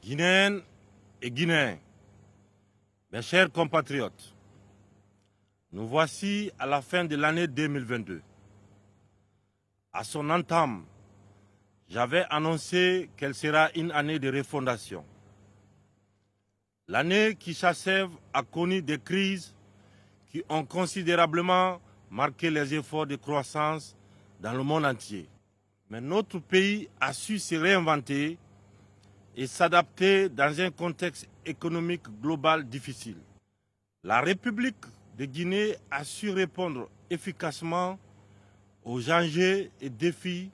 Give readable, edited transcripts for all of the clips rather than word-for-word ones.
Guinéennes et Guinéens, mes chers compatriotes, nous voici à la fin de l'année 2022. À son entame, j'avais annoncé qu'elle sera une année de refondation. L'année qui s'achève a connu des crises qui ont considérablement marqué les efforts de croissance dans le monde entier. Mais notre pays a su se réinventer et s'adapter dans un contexte économique global difficile. La République de Guinée a su répondre efficacement aux enjeux et défis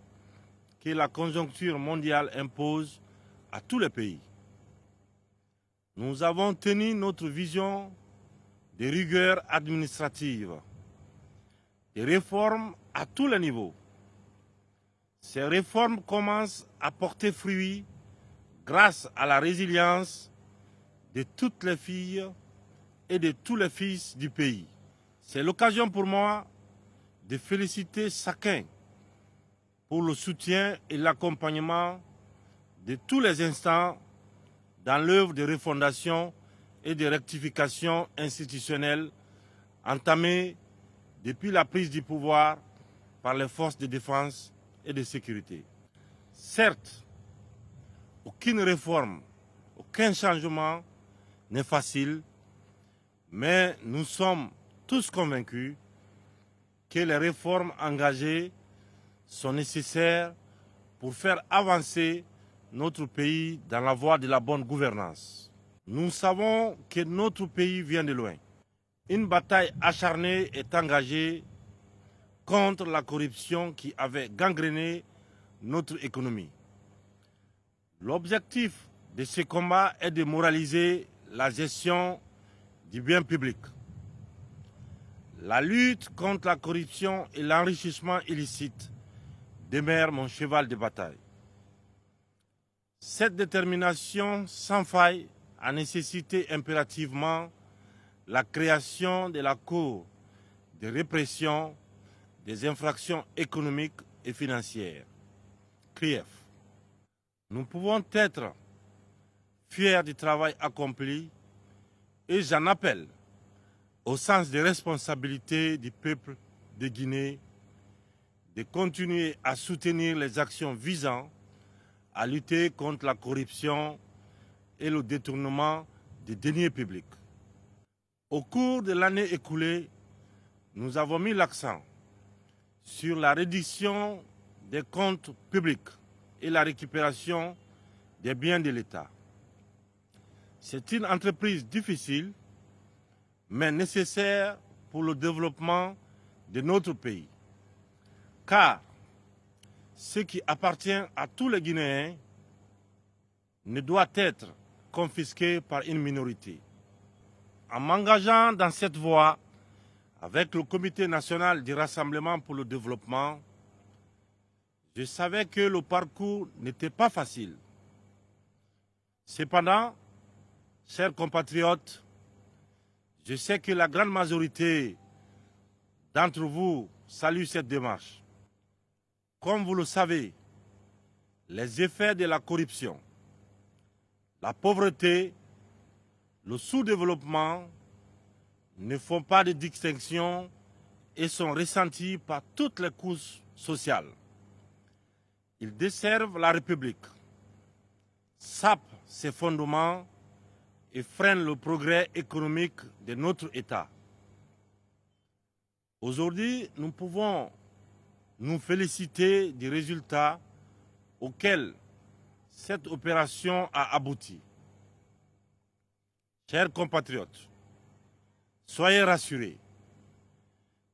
que la conjoncture mondiale impose à tous les pays. Nous avons tenu notre vision de rigueur administrative, des réformes à tous les niveaux. Ces réformes commencent à porter fruit grâce à la résilience de toutes les filles et de tous les fils du pays. C'est l'occasion pour moi de féliciter chacun pour le soutien et l'accompagnement de tous les instants dans l'œuvre de refondation et de rectification institutionnelle entamée depuis la prise du pouvoir par les forces de défense et de sécurité. Certes, aucune réforme, aucun changement n'est facile, mais nous sommes tous convaincus que les réformes engagées sont nécessaires pour faire avancer notre pays dans la voie de la bonne gouvernance. Nous savons que notre pays vient de loin. Une bataille acharnée est engagée contre la corruption qui avait gangréné notre économie. L'objectif de ce combat est de moraliser la gestion du bien public. La lutte contre la corruption et l'enrichissement illicite demeure mon cheval de bataille. Cette détermination sans faille a nécessité impérativement la création de la Cour de répression des infractions économiques et financières, CRIEF. Nous pouvons être fiers du travail accompli et j'en appelle au sens de responsabilité du peuple de Guinée de continuer à soutenir les actions visant à lutter contre la corruption et le détournement des deniers publics. Au cours de l'année écoulée, nous avons mis l'accent sur la réduction des comptes publics et la récupération des biens de l'État. C'est une entreprise difficile, mais nécessaire pour le développement de notre pays. Car ce qui appartient à tous les Guinéens ne doit être confisqué par une minorité. En m'engageant dans cette voie avec le Comité national du Rassemblement pour le développement, je savais que le parcours n'était pas facile. Cependant, chers compatriotes, je sais que la grande majorité d'entre vous salue cette démarche. Comme vous le savez, les effets de la corruption, la pauvreté, le sous-développement ne font pas de distinction et sont ressentis par toutes les couches sociales. Ils desservent la République, sapent ses fondements et freinent le progrès économique de notre État. Aujourd'hui, nous pouvons nous féliciter des résultats auxquels cette opération a abouti. Chers compatriotes, soyez rassurés,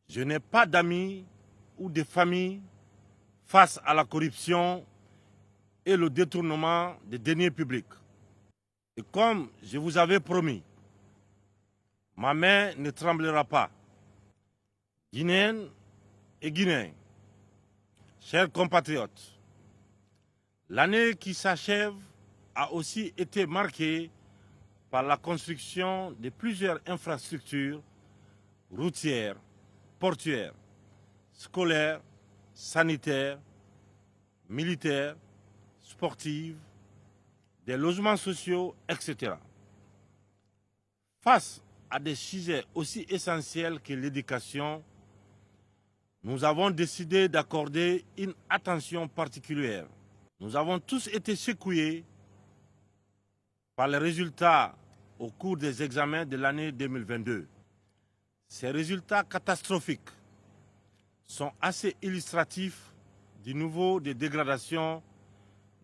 je n'ai pas d'amis ou de famille face à la corruption et le détournement des deniers publics. Et comme je vous avais promis, ma main ne tremblera pas. Guinéennes et Guinéens, chers compatriotes, l'année qui s'achève a aussi été marquée par la construction de plusieurs infrastructures routières, portuaires, scolaires, sanitaires, militaires, sportives, des logements sociaux, etc. Face à des sujets aussi essentiels que l'éducation, nous avons décidé d'accorder une attention particulière. Nous avons tous été secoués par les résultats au cours des examens de l'année 2022. Ces résultats catastrophiques sont assez illustratifs du niveau de dégradation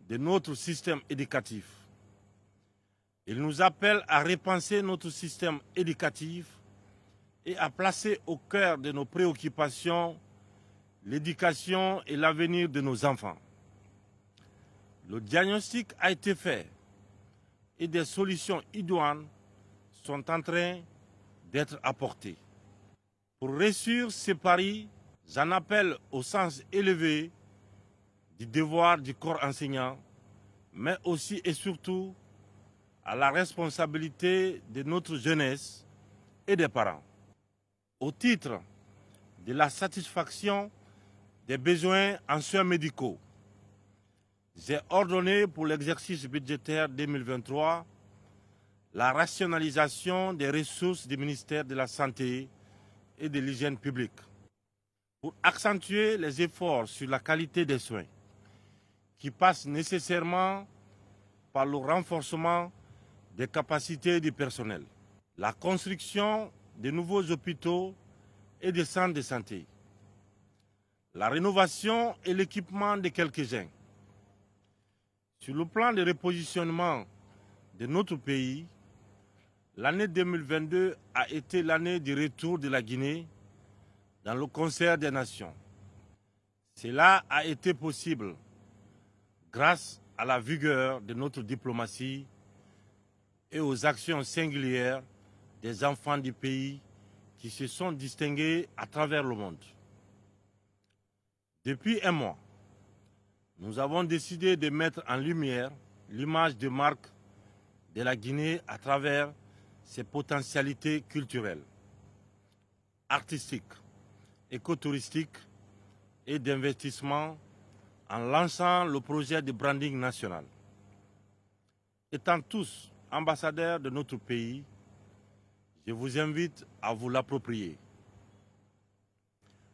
de notre système éducatif. Ils nous appellent à repenser notre système éducatif et à placer au cœur de nos préoccupations l'éducation et l'avenir de nos enfants. Le diagnostic a été fait et des solutions idoines sont en train d'être apportées. Pour réussir ces paris, j'en appelle au sens élevé du devoir du corps enseignant, mais aussi et surtout à la responsabilité de notre jeunesse et des parents. Au titre de la satisfaction des besoins en soins médicaux, j'ai ordonné pour l'exercice budgétaire 2023 la rationalisation des ressources du ministère de la Santé et de l'hygiène publique pour accentuer les efforts sur la qualité des soins qui passent nécessairement par le renforcement des capacités du personnel, la construction de nouveaux hôpitaux et des centres de santé, la rénovation et l'équipement de quelques-uns. Sur le plan de repositionnement de notre pays, l'année 2022 a été l'année du retour de la Guinée dans le concert des nations. Cela a été possible grâce à la vigueur de notre diplomatie et aux actions singulières des enfants du pays qui se sont distingués à travers le monde. Depuis un mois, nous avons décidé de mettre en lumière l'image de marque de la Guinée à travers ses potentialités culturelles, artistiques, écotouristiques et d'investissement en lançant le projet de branding national. Étant tous ambassadeurs de notre pays, je vous invite à vous l'approprier.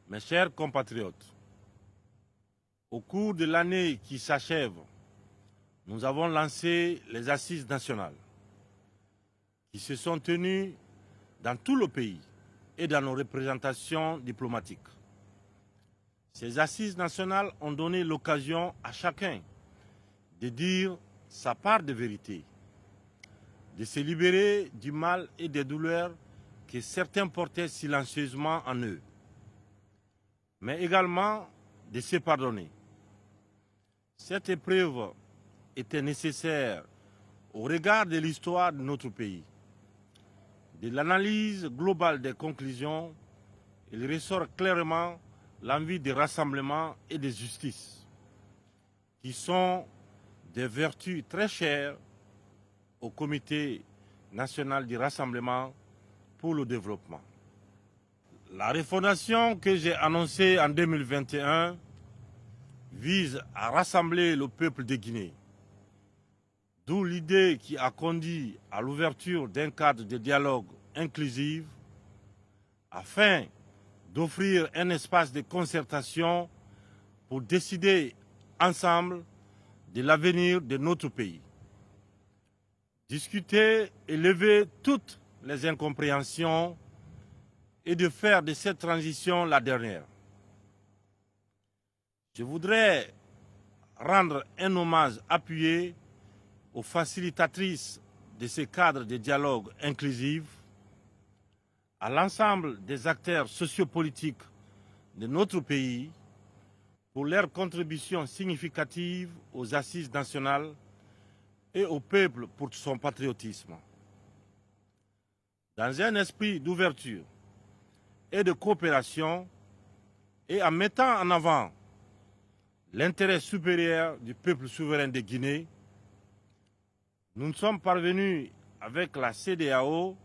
Mes chers compatriotes, au cours de l'année qui s'achève, nous avons lancé les assises nationales qui se sont tenues dans tout le pays et dans nos représentations diplomatiques. Ces assises nationales ont donné l'occasion à chacun de dire sa part de vérité, de se libérer du mal et des douleurs que certains portaient silencieusement en eux, mais également de se pardonner. Cette épreuve était nécessaire au regard de l'histoire de notre pays. De l'analyse globale des conclusions, il ressort clairement l'envie de rassemblement et de justice, qui sont des vertus très chères au Comité national du rassemblement pour le développement. La refondation que j'ai annoncée en 2021 vise à rassembler le peuple de Guinée. D'où l'idée qui a conduit à l'ouverture d'un cadre de dialogue inclusif afin d'offrir un espace de concertation pour décider ensemble de l'avenir de notre pays. Discuter et lever toutes les incompréhensions et de faire de cette transition la dernière. Je voudrais rendre un hommage appuyé aux facilitatrices de ce cadre de dialogue inclusif, à l'ensemble des acteurs sociopolitiques de notre pays pour leur contribution significative aux assises nationales et au peuple pour son patriotisme. Dans un esprit d'ouverture et de coopération et en mettant en avant l'intérêt supérieur du peuple souverain de Guinée, nous sommes parvenus avec la CEDEAO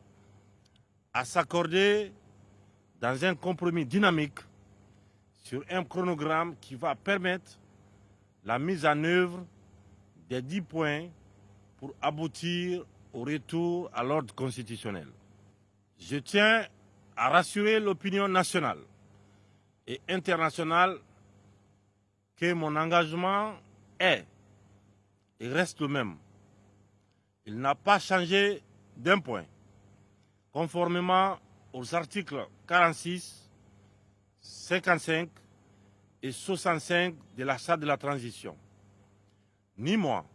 à s'accorder dans un compromis dynamique sur un chronogramme qui va permettre la mise en œuvre des 10 points pour aboutir au retour à l'ordre constitutionnel. Je tiens à rassurer l'opinion nationale et internationale que mon engagement est et reste le même. Il n'a pas changé d'un point, conformément aux articles 46, 55 et 65 de la Charte de la transition. Ni moi,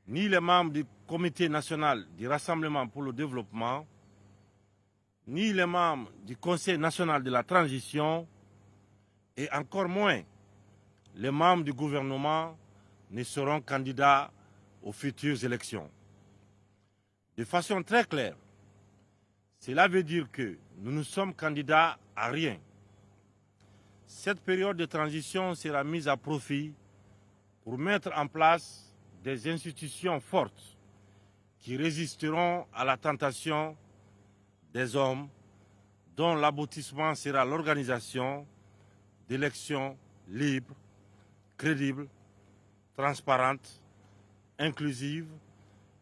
ni les membres du Comité national du Rassemblement pour le développement, ni les membres du Conseil national de la transition, et encore moins les membres du gouvernement ne seront candidats aux futures élections. De façon très claire, cela veut dire que nous ne sommes candidats à rien. Cette période de transition sera mise à profit pour mettre en place des institutions fortes qui résisteront à la tentation des hommes dont l'aboutissement sera l'organisation d'élections libres, crédibles, transparentes, inclusives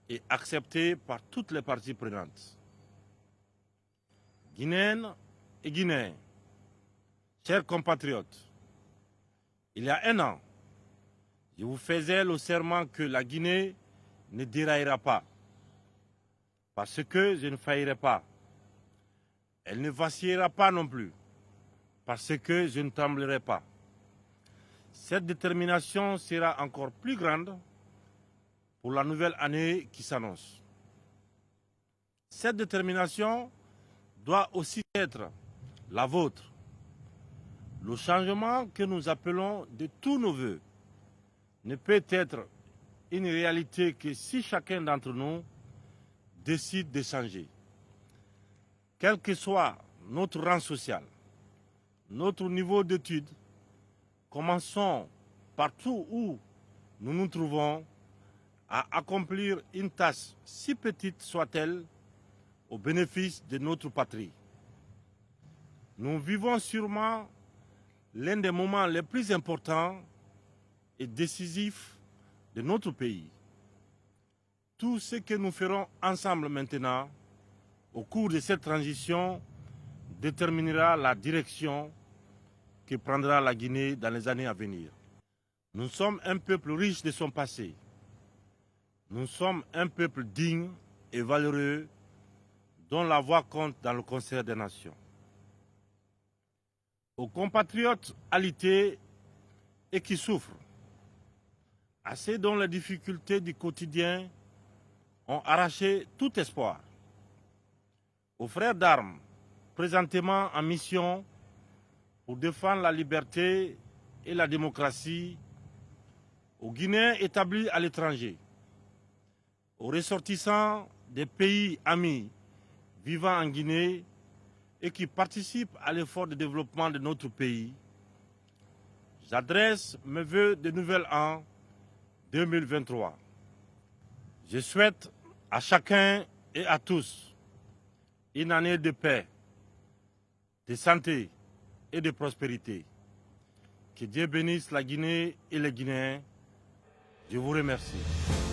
et acceptées par toutes les parties prenantes. Guinéennes et Guinéens, chers compatriotes, il y a un an, je vous faisais le serment que la Guinée ne déraillera pas, parce que je ne faillirai pas. Elle ne vacillera pas non plus, parce que je ne tremblerai pas. Cette détermination sera encore plus grande pour la nouvelle année qui s'annonce. Cette détermination doit aussi être la vôtre. Le changement que nous appelons de tous nos voeux ne peut être une réalité que si chacun d'entre nous décide de changer. Quel que soit notre rang social, notre niveau d'études, commençons partout où nous nous trouvons à accomplir une tâche, si petite soit-elle, au bénéfice de notre patrie. Nous vivons sûrement l'un des moments les plus importants et décisifs de notre pays. Tout ce que nous ferons ensemble maintenant, au cours de cette transition, déterminera la direction que prendra la Guinée dans les années à venir. Nous sommes un peuple riche de son passé. Nous sommes un peuple digne et valeureux dont la voix compte dans le concert des nations. Aux compatriotes alités et qui souffrent, à ceux dont les difficultés du quotidien ont arraché tout espoir, aux frères d'armes présentement en mission pour défendre la liberté et la démocratie, aux Guinéens établis à l'étranger, aux ressortissants des pays amis vivant en Guinée et qui participent à l'effort de développement de notre pays, j'adresse mes vœux de nouvel an 2023. Je souhaite à chacun et à tous une année de paix, de santé et de prospérité. Que Dieu bénisse la Guinée et les Guinéens. Je vous remercie.